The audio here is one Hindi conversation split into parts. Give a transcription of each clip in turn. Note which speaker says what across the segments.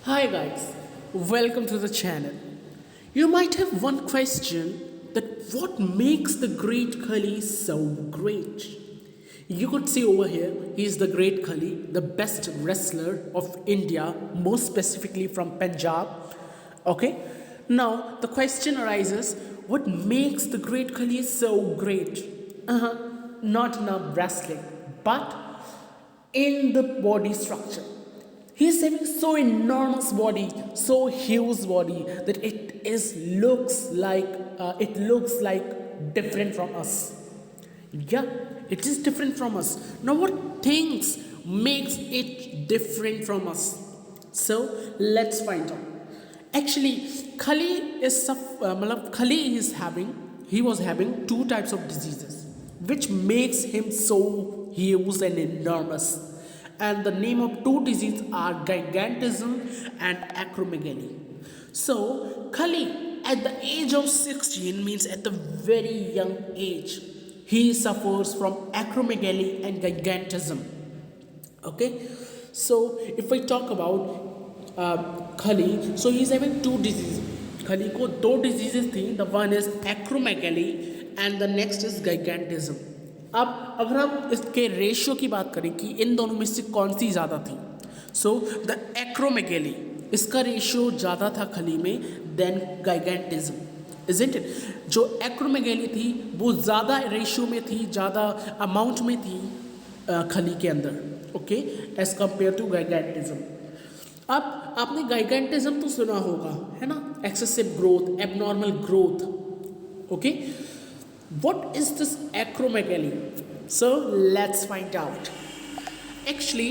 Speaker 1: Hi guys, welcome to the channel. You might have one question that what makes the great Khali so great? You could see over here, he is the great Khali, the best wrestler of India, most specifically from Punjab. Okay, now the question arises, what makes the great Khali so great? Not in a wrestling, but in the body structure. He's having so enormous body, so huge body that it looks like different from us. Yeah, it is different from us. Now, what things makes it different from us? So let's find out. Actually, he was having two types of diseases, which makes him so huge and enormous. And the name of two diseases are gigantism and acromegaly. So Khali, at the age of 16, means at the very young age, he suffers from acromegaly and gigantism. Okay, so if I talk about Khali, so he's having two diseases. खली को दो डिजीजेस थी. The one is acromegaly and the next is gigantism. अब अगर हम इसके रेशियो की बात करें कि इन दोनों में से कौन सी ज़्यादा थी, सो द एक्रोमेगेली, इसका रेशियो ज़्यादा था खली में देन gigantism, इजंट इट. जो एक्रोमेगेली थी वो ज़्यादा रेशियो में थी, ज़्यादा अमाउंट में थी खली के अंदर, okay, as compare to gigantism. अब आपने gigantism तो सुना होगा, है ना, excessive growth, abnormal growth. Okay, what is this acromegaly? So let's find out. Actually,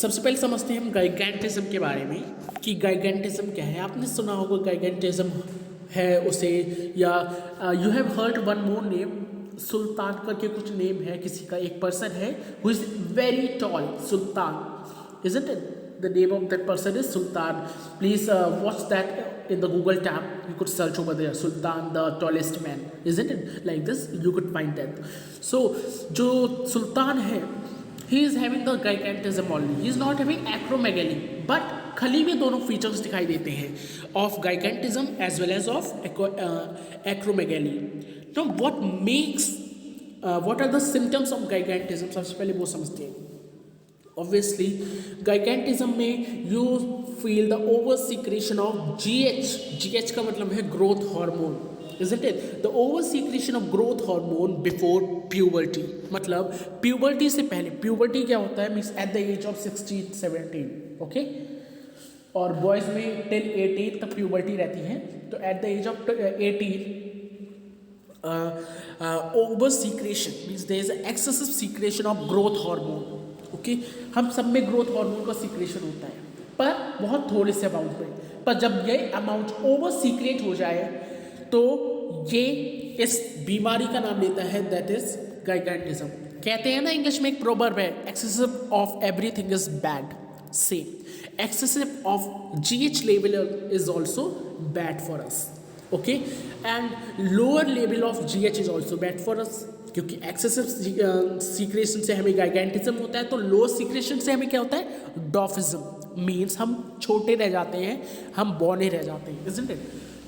Speaker 1: सबसे पहले समझते हैं हम gigantism के बारे में कि gigantism क्या है. आपने सुना होगा gigantism है उसे, या you have heard one more name, सुल्तान करके कुछ नेम है किसी का, एक पर्सन है who is very tall, Sultan, isn't it? The name of that person is Sultan. Please watch that in the Google tab. You could search over there, Sultan, the tallest man, isn't it? Like this, you could find that. So, जो सुल्तान है, he is having the gigantism only. He is not having acromegaly. But खली में दोनों फीचर्स दिखाई देते हैं of gigantism as well as of acromegaly. Now, what are the symptoms of gigantism? सबसे पहले वो समझते हैं. Obviously, gigantism में you feel the over secretion of GH. GH का मतलब है growth hormone, isn't it? The over secretion of growth hormone before puberty. मतलब puberty से पहले. Puberty क्या होता है? Means at the age of 16, 17. Okay? और boys में till 18 तक puberty रहती है. तो at the age of 18, over secretion means there is excessive secretion of growth hormone. Okay, हम सब में ग्रोथ हार्मोन का सीक्रेशन होता है, पर बहुत थोड़े से अमाउंट में. पर जब ये अमाउंट ओवर सीक्रेट हो जाए तो ये इस बीमारी का नाम लेता है, दैट इज gigantism. कहते हैं ना, इंग्लिश में एक प्रोवर्ब है, excessive of everything is bad. Same excessive of GH level is also bad for us. Okay, and lower level of GH is also bad for us, क्योंकि एक्सेसिव सीक्रेशन से हमें gigantism होता है, तो लो सीक्रेशन से हमें क्या होता है, डॉफिज्म. मीन्स हम छोटे रह जाते हैं, हम बौने रह जाते हैं, इजंट इट?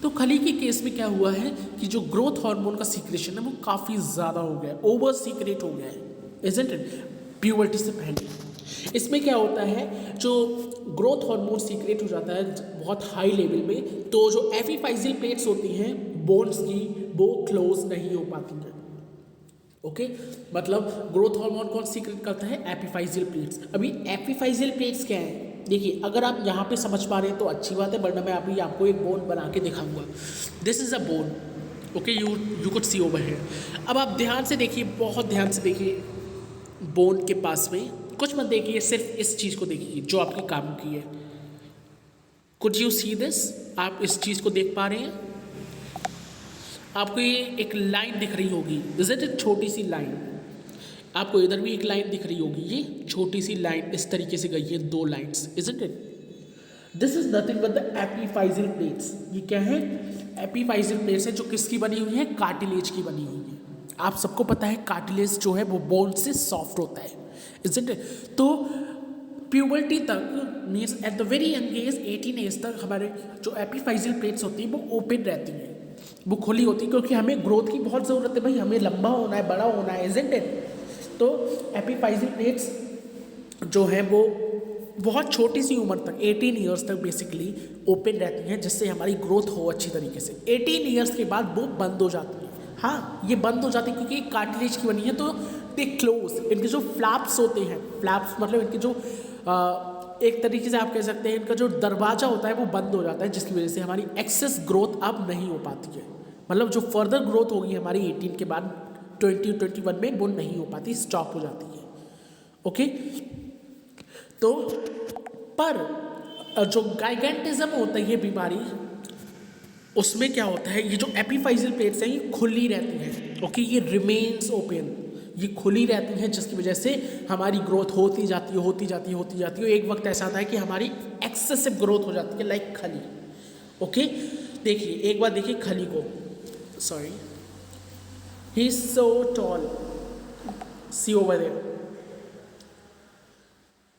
Speaker 1: तो खली के केस में क्या हुआ है कि जो ग्रोथ हार्मोन का सीक्रेशन है वो काफ़ी ज़्यादा हो गया, ओवर सीक्रेट हो गया है, इजंट इट, प्यूबर्टी से पहले. इसमें क्या होता है, जो ग्रोथ हार्मोन सीक्रेट हो जाता है बहुत हाई लेवल में, तो जो एपिफाइजियल प्लेट्स होती हैं बोन्स की, वो क्लोज नहीं हो पाती हैं. ओके, मतलब ग्रोथ हार्मोन कौन सीक्रेट करता है, एपिफाइजियल प्लेट्स. अभी एपिफाइजियल प्लेट्स क्या है, देखिए, अगर आप यहाँ पे समझ पा रहे हैं तो अच्छी बात है, वरना मैं अभी आपको एक बोन बना के दिखाऊंगा. This is a bone. Okay, you could see over here. अब आप ध्यान से देखिए, बहुत ध्यान से देखिए बोन के पास में, कुछ मत देखिए, सिर्फ इस चीज़ को देखिए जो आपके काम की है. Could you see this? आप इस चीज़ को देख पा रहे हैं? आपको ये एक लाइन दिख रही होगी, इज इट, छोटी सी लाइन. आपको इधर भी एक लाइन दिख रही होगी, ये छोटी सी लाइन इस तरीके से गई है, दो lines, is it? This is nothing but the epiphyseal plates. ये क्या है, एपिफाइजियल प्लेट्स है, जो किसकी बनी हुई है, कार्टिलेज की बनी हुई है. आप सबको पता है कार्टिलेज जो है वो बोन से सॉफ्ट होता है, इज इट? तो प्यूबर्टी तक means at the very young age 18 age तक हमारे जो एपिफाइजियल प्लेट्स होती हैं वो ओपन रहती हैं, वो खुली होती है, क्योंकि हमें ग्रोथ की बहुत ज़रूरत है भाई, हमें लंबा होना है, बड़ा होना है, इज़न्ट इट। तो एपिफाइजियल प्लेट्स जो हैं वो बहुत छोटी सी उम्र तक 18 ईयर्स तक बेसिकली ओपन रहती हैं, जिससे हमारी ग्रोथ हो अच्छी तरीके से। 18 ईयर्स के बाद वो बंद हो जाती है। हाँ, ये बंद हो जाती है क्योंकि कार्टिलेज की बनी है, तो दे क्लोज। इनके जो फ्लैप्स होते हैं, फ्लैप्स मतलब इनके जो एक तरीके से आप कह सकते हैं इनका जो दरवाज़ा होता है वो बंद हो जाता है, जिसकी वजह से हमारी एक्सेस ग्रोथ अब नहीं हो पाती है। मतलब जो फर्दर ग्रोथ होगी हमारी 18 के बाद 20-21 में वो नहीं हो पाती, स्टॉप हो जाती है। ओके, तो पर जो गाइगेंटिज्म होता है ये बीमारी, उसमें क्या होता है, ये जो एपिफाइजियल प्लेट्स हैं ये खुली रहती हैं। ओके, ये रिमेन्स ओपन, ये खुली रहती हैं, जिसकी वजह से हमारी ग्रोथ होती जाती है। एक वक्त ऐसा आता है कि हमारी एक्सेसिव ग्रोथ हो जाती है, लाइक खली। ओके, देखिए एक बार देखिए खली को, sorry, he is so tall, see over there.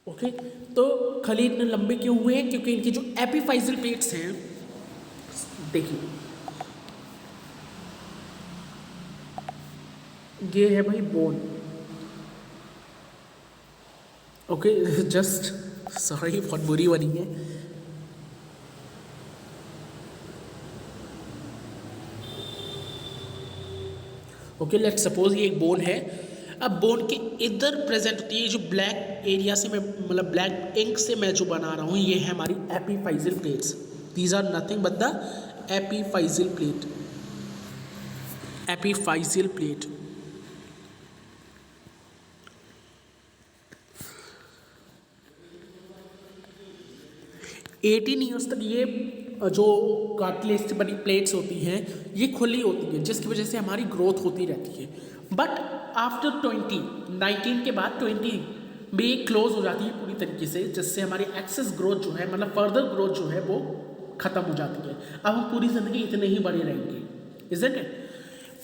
Speaker 1: Okay, तो खली इतने लंबे क्यों हुए हैं? क्योंकि इनकी जो एपिफाइजियल प्लेट्स हैं, देखिए ये है भाई बोन। ओके, जस्ट सॉरी, बहुत बुरी बनी है। ओके, लेट सपोज ये एक बोन है। अब बोन के इधर प्रेजेंट होती है जो ब्लैक एरिया से मैं, मतलब ब्लैक इंक से मैं जो बना रहा हूँ, ये है हमारी epiphyseal plates. These are nothing but the epiphyseal plate. Epiphyseal plate, eighteen years तक ये जो कार्टिलेज से बनी प्लेट्स होती हैं ये खुली होती है, जिसकी वजह से हमारी ग्रोथ होती रहती है। बट आफ्टर 19 के बाद 20 में ये क्लोज हो जाती है पूरी तरीके से, जिससे हमारी एक्सेस ग्रोथ जो है, मतलब फर्दर ग्रोथ जो है वो ख़त्म हो जाती है। अब हम पूरी ज़िंदगी इतने ही बड़े रहेंगे, इज़न्ट इट?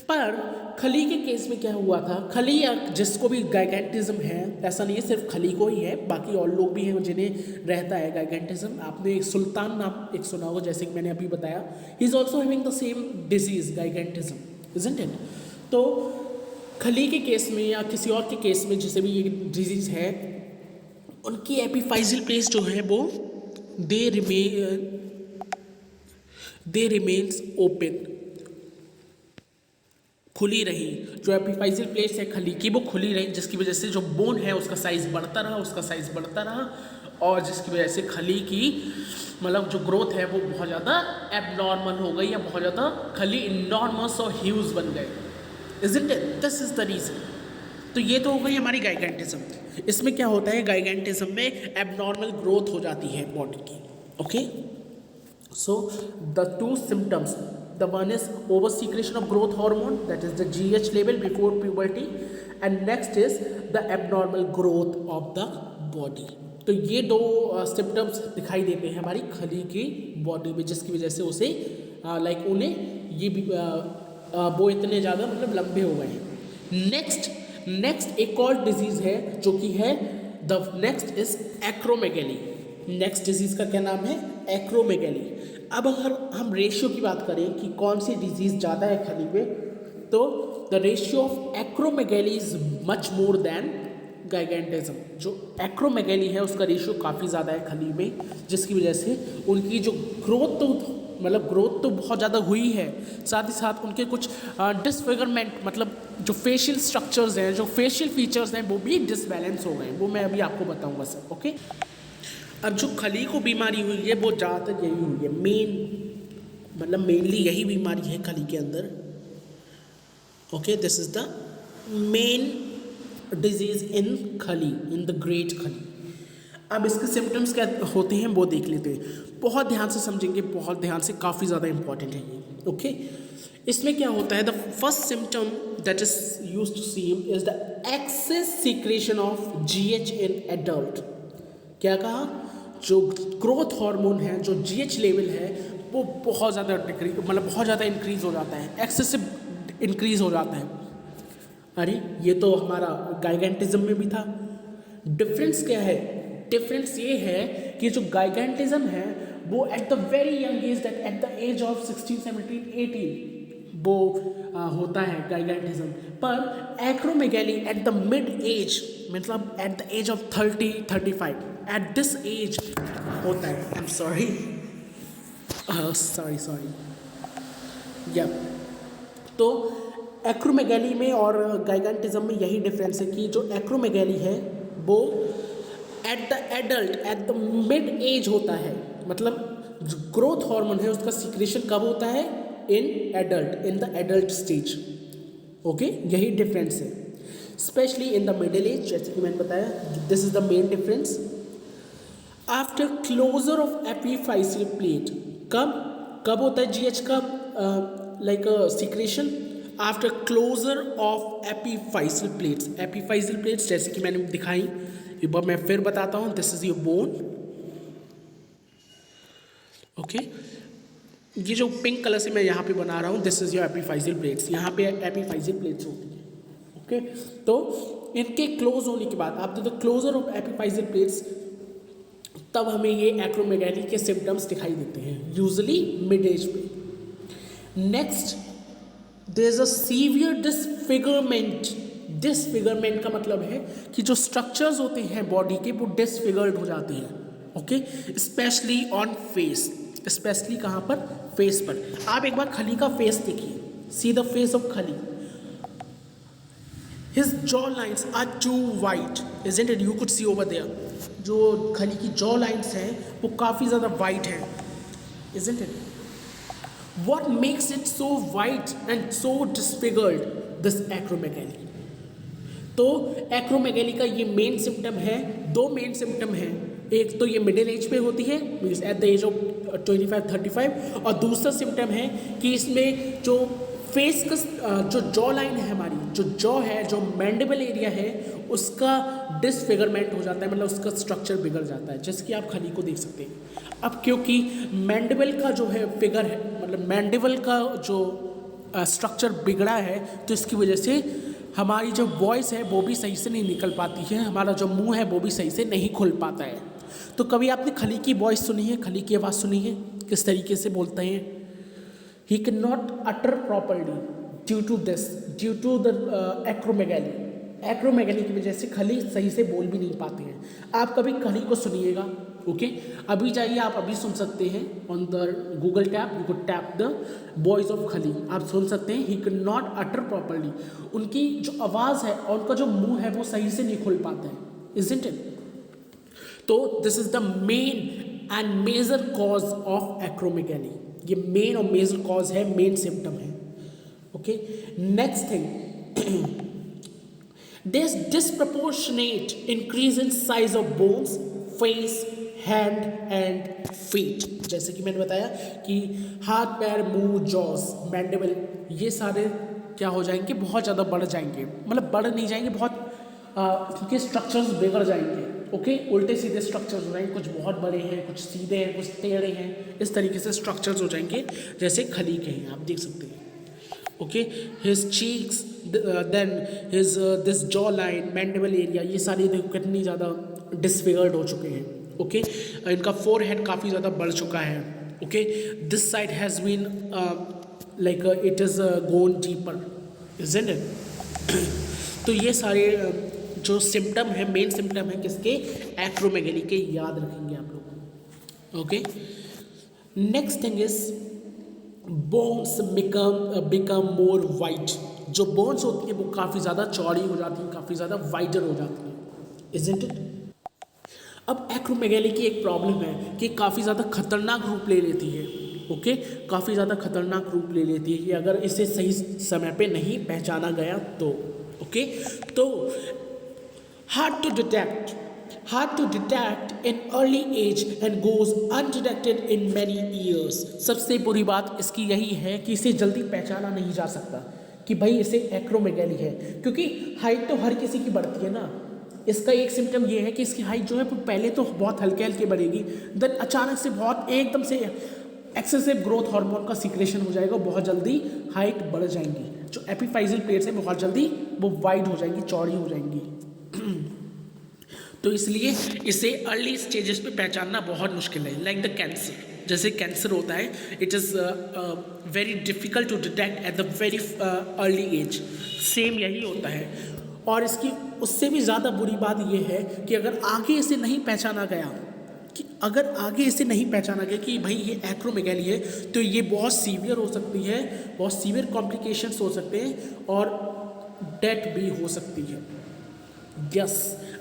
Speaker 1: पर खली के केस में क्या हुआ था, खली या जिसको भी गाइगेंटिज्म है, ऐसा नहीं है सिर्फ खली को ही है, बाकी और लोग भी हैं जिन्हें रहता है गाइगेंटिज्म। आपने एक सुल्तान नाम एक सुना होगा, जैसे कि मैंने अभी बताया, he is also having the same disease gigantism, isn't it? तो खली के केस में या किसी और के केस में जिसे भी ये डिजीज़ है, उनकी एपिफाइजियल प्लेस जो है वो दे रिमेन्स ओपन, खुली रही। जो एपिफाइजियल प्लेट्स है खली की वो खुली रही, जिसकी वजह से जो बोन है उसका साइज़ बढ़ता रहा, और जिसकी वजह से खली की मतलब जो ग्रोथ है वो बहुत ज़्यादा एबनॉर्मल हो गई, या बहुत ज़्यादा खली इनॉर्मस और ह्यूज बन गए। Isn't it? This is the reason. तो ये तो हो गई हमारी गाइगेंटिज्म। इसमें क्या होता है, गाइगेंटिज्म में एबनॉर्मल ग्रोथ हो जाती है बॉडी की। Okay, so the two symptoms, the one is over secretion of growth hormone, that is the GH level before puberty, and next is the abnormal growth of the body. तो ये दो सिम्टम्स दिखाई देते हैं हमारी खली की बॉडी में, जिसकी वजह से उसे लाइक उन्हें ये भी वो इतने ज़्यादा मतलब लंबे हो गए हैं। नेक्स्ट एक और डिजीज़ है जो कि है the next is acromegaly. Next disease का क्या नाम है? एक्रोमेगेली। अब अगर हम रेशियो की बात करें कि कौन सी डिजीज़ ज़्यादा है खली में, तो the ratio of acromegaly is much more than gigantism. जो एक्रोमेगेली है उसका रेशियो काफ़ी ज़्यादा है खली में, जिसकी वजह से उनकी जो ग्रोथ तो बहुत ज़्यादा हुई है, साथ ही साथ उनके कुछ डिसफिगरमेंट, मतलब जो फेशियल स्ट्रक्चर्स हैं, जो फेशियल फीचर्स हैं, वो भी डिसबैलेंस हो गए। वो मैं अभी आपको बताऊँगा सर। ओके, अब जो खली को बीमारी हुई है वो ज़्यादातर यही हुई है, मेनली यही बीमारी है खली के अंदर। Okay, this is the main disease in खली, इन द ग्रेट खली। अब इसके सिम्टम्स क्या होते हैं वो देख लेते हैं, बहुत ध्यान से समझेंगे, बहुत ध्यान से, काफ़ी ज़्यादा इंपॉर्टेंट है ये। ओके, इसमें क्या होता है, the first symptom that is used to see is the excess secretion of GH in adult. क्या कहा? जो ग्रोथ हार्मोन है, जो GH लेवल है, वो बहुत ज़्यादा इंक्रीज हो जाता है, एक्सेसिव इंक्रीज हो जाता है। अरे ये तो हमारा गाइगेंटिज्म में भी था। डिफरेंस क्या है? डिफरेंस ये है कि जो गाइगेंटिज्म है वो at the very young age, that at the age of 16, 17, 18 वो होता है गाइगेंटिज्म। पर acromegaly at the mid age, मतलब at the age of 30, 35, at this age होता है। आई एम सॉरी या तो एक्रोमेगैली में और गाइगेंटिज्म में यही डिफरेंस है कि जो एक्रोमेगैली है वो at the adult, eight the mid as होता है, मतलब जो ग्रोथ हार्मोन है उसका सीक्रेशन कब होता है? In adult, in the adult stage. Okay, यही डिफरेंस है, specially in the middle age, जैसे कि मैंने बताया। This is the main difference. After closure of epiphyseal plate, कब होता है जीएच का like secretion? After closure of epiphyseal plates. Epiphyseal plates जैसे कि मैंने दिखाई, एक बार मैं फिर बताता हूँ। This is your bone. Okay, ये जो पिंक कलर से मैं यहाँ पे बना रहा हूँ, दिस इज योर एपीफाइसियल प्लेट्स। यहाँ पे एपीफाइसियल प्लेट्स होती है। ओके, तो इनके क्लोज होने के बाद, after the closure of epiphyseal plates, तब हमें ये एक्रोमेगैली के सिम्टम्स दिखाई देते हैं, यूजुअली मिड एज पे। Next, there is a severe disfigurement. Disfigurement का मतलब है कि जो स्ट्रक्चर्स होते हैं बॉडी के वो डिसफिगर्ड हो जाते हैं। Okay, specially on face. Specially कहाँ पर? फेस पर। आप एक बार खली का फेस देखिए, सी द फेस ऑफ खली। His jaw lines are too white, isn't it? You could see over there. जो खली की jaw lines हैं वो काफ़ी ज़्यादा white हैं, isn't it? What makes it so white and so disfigured? This acromegaly. तो एक्रोमेगैली का ये मेन सिम्टम है, दो मेन सिम्टम हैं। एक तो ये मिडिल एज पे होती है, means at the age of 25, 35, और दूसरा सिम्टम है कि इसमें जो फेस का जो जॉ लाइन है, हमारी जो जॉ है, जो मैंडिबल एरिया है, उसका डिसफिगरमेंट हो जाता है, मतलब उसका स्ट्रक्चर बिगड़ जाता है, जैसे कि आप खली को देख सकते हैं। अब क्योंकि मैंडिबल का जो है फिगर है, मतलब मैंडिबल का जो स्ट्रक्चर बिगड़ा है, तो इसकी वजह से हमारी जो वॉइस है वो भी सही से नहीं निकल पाती है, हमारा जो मुंह है वो भी सही से नहीं खुल पाता है। तो कभी आपने खली की वॉइस सुनी है, खली की आवाज़ सुनी है, किस तरीके से बोलते हैं? He cannot utter properly due to this, due to the acromegaly. Acromegaly की वजह से खली सही से बोल भी नहीं पाते हैं। आप कभी खली को सुनिएगा। ओके, अभी जाइए, आप अभी सुन सकते हैं on the Google tap, you could tap the voice of खली, आप सुन सकते हैं। He can not utter properly, उनकी जो आवाज़ है और उनका जो मुंह है वो सही से नहीं खुल पाता है, इजंट इट? तो this is the main and major cause of acromegaly. ये मेन और मेजर कॉज है, मेन सिम्टम है। Okay, next thing, there's disproportionate increase in size of bones, face, hand and feet। जैसे कि मैंने बताया कि हाथ, पैर, मुंह, जॉस, मैंडिबल, ये सारे क्या हो जाएंगे? बहुत ज़्यादा बढ़ जाएंगे, मतलब बढ़ नहीं जाएंगे, बहुत क्योंकि स्ट्रक्चर्स बिगड़ जाएंगे। ओके, उल्टे सीधे स्ट्रक्चर्स हो जाएंगे, कुछ बहुत बड़े हैं, कुछ सीधे हैं, कुछ टेढ़े हैं, इस तरीके से स्ट्रक्चर्स हो जाएंगे, जैसे खली के हैं, आप देख सकते हैं। Okay, his cheeks, then his this jaw line, mandible area, ये सारी देखो कितनी ज़्यादा डिसफिगर्ड हो चुके हैं। ओके, इनका फोरहेड काफ़ी ज़्यादा बढ़ चुका है। Okay, this side has been like it is gone deeper, isn't it? तो ये सारे जो सिम्टम है, मेन सिम्टम है किसके? एक्रोमेगैली के, याद रखेंगे आप लोग। Okay, next thing is bones become more white. जो बोन्स होती है वो काफ़ी ज़्यादा चौड़ी हो जाती हैं, काफ़ी ज़्यादा वाइडर हो जाती हैं, इजंट इट? अब एक्रोमेगैली की एक प्रॉब्लम है कि काफ़ी ज़्यादा खतरनाक रूप ले लेती है। ओके, काफ़ी ज़्यादा खतरनाक रूप ले लेती है कि अगर इसे सही समय पे नहीं पहचाना गया तो। ओके, तो hard to detect in early age and goes undetected in many years। सबसे बुरी बात इसकी यही है कि इसे जल्दी पहचाना नहीं जा सकता कि भाई इसे एक्रोमेगैली है, क्योंकि हाइट तो हर किसी की बढ़ती है ना। इसका एक सिम्टम ये है कि इसकी हाइट जो है पहले तो बहुत हल्के हल्के बढ़ेगी, देन अचानक से बहुत एकदम से एक्सेसिव ग्रोथ हार्मोन का सीक्रेशन हो जाएगा, बहुत जल्दी हाइट बढ़ जाएंगी। जो एपीफाइजियल प्लेट्स है बहुत जल्दी वो वाइड हो जाएंगी, चौड़ी हो जाएंगी। तो इसलिए इसे अर्ली स्टेजेस पे पहचानना बहुत मुश्किल है। लाइक द कैंसर, जैसे कैंसर होता है, it is very difficult to detect at the very early age. Same यही होता है। और इसकी उससे भी ज़्यादा बुरी बात यह है कि अगर आगे इसे नहीं पहचाना गया, कि भाई ये एक्रोमेगाली है, तो ये बहुत सीवियर हो सकती है, बहुत सीवियर कॉम्प्लिकेशंस हो सकते हैं और डेथ भी हो सकती है। यस,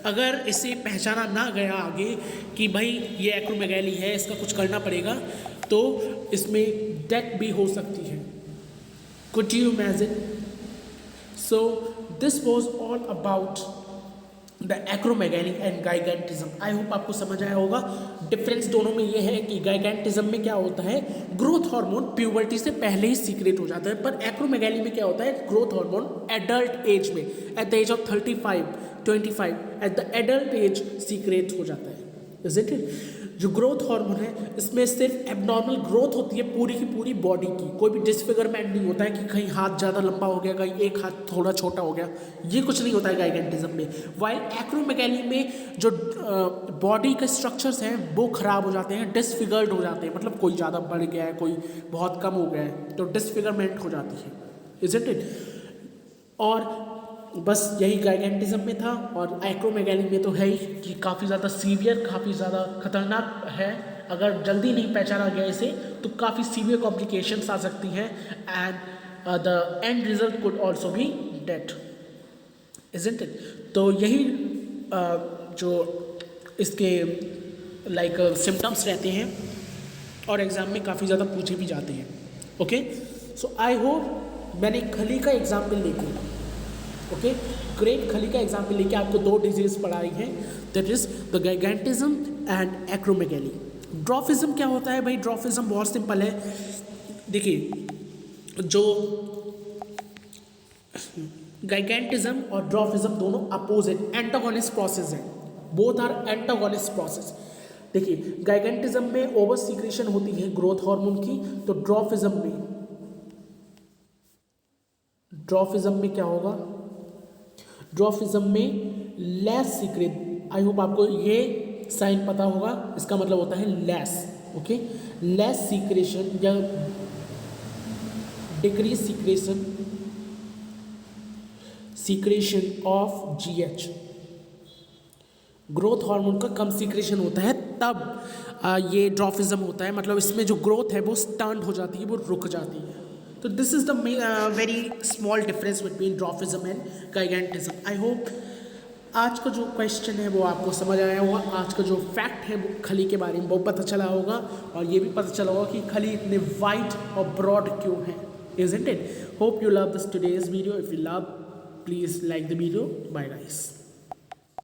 Speaker 1: अगर इसे पहचाना ना गया आगे कि भाई ये एक्रोमेगाली है, इसका कुछ करना पड़ेगा, तो इसमें डेथ भी हो सकती है। Could you imagine? So this was all about the acromegaly and gigantism. I hope आपको समझ आया होगा। डिफरेंस दोनों में ये है कि गाइगेंटिज्म में क्या होता है, ग्रोथ हार्मोन प्यूबर्टी से पहले ही सीक्रेट हो जाता है, पर एक्रोमेगाली में क्या होता है, ग्रोथ हार्मोन एडल्ट एज में, at the age of 35, 25, at the adult age secrete हो जाता है। Is it? जो ग्रोथ हार्मोन है, इसमें सिर्फ एबनॉर्मल ग्रोथ होती है पूरी की पूरी बॉडी की, कोई भी डिसफिगरमेंट नहीं होता है कि कहीं हाथ ज़्यादा लंबा हो गया, कहीं एक हाथ थोड़ा छोटा हो गया, ये कुछ नहीं होता है गाइगेंटिज्म में। वाइल एक्रोमेगाली में जो बॉडी के स्ट्रक्चर्स हैं वो खराब हो जाते हैं, डिसफिगर्ड हो जाते हैं, मतलब कोई ज़्यादा बढ़ गया है, कोई बहुत कम हो गया है, तो डिसफिगरमेंट हो जाती है। Is it? और बस यही गाइगेंटिज्म में था। और एक्रोमेगाली में तो है ही कि काफ़ी ज़्यादा सीवियर, काफ़ी ज़्यादा खतरनाक है। अगर जल्दी नहीं पहचाना गया इसे तो काफ़ी सीवियर कॉम्प्लिकेशंस आ सकती हैं and the end result could also be death. Isn't it? तो यही जो इसके लाइक सिम्टम्स रहते हैं और एग्ज़ाम में काफ़ी ज़्यादा पूछे भी जाते हैं। ओके, सो आई होप मैंने खली का एग्जाम्पल लेके, ओके, ग्रेट खली का एग्जाम्पल लेके आपको दो डिजीज पढ़ाई हैं, that is the gigantism and acromegaly. Dwarfism क्या होता है भाई? ड्रॉफिज्म बहुत सिंपल है। देखिए, जो गाइगेंटिज्म और ड्रॉफिज्म दोनों अपोजिट एंटागोनिस्ट प्रोसेस हैं, बोथ आर एंटागोनिस्ट प्रोसेस। देखिए, गाइगेंटिज्म में ओवर सीक्रेशन होती है ग्रोथ हार्मोन की, तो ड्रॉफिज्म में क्या होगा? ड्रॉफिज्म में लेस सीक्रेट। आई होप आपको ये साइन पता होगा, इसका मतलब होता है लेस। ओके, लेस सीक्रेशन या decrease secretion of GH. Growth hormone का कम सीक्रेशन होता है तब ये ड्रॉफिज्म होता है, मतलब इसमें जो ग्रोथ है वो स्टंट हो जाती है, वो रुक जाती है। तो this is the very small difference between dwarfism and gigantism. I hope आज का जो क्वेश्चन है वो आपको समझ आया होगा, आज का जो फैक्ट है वो खली के बारे में वो पता चला होगा, और ये भी पता चला होगा कि खली इतने वाइड और ब्रॉड क्यों है। Isn't it? Hope you love this today's video. If you love, please like the video. Bye guys.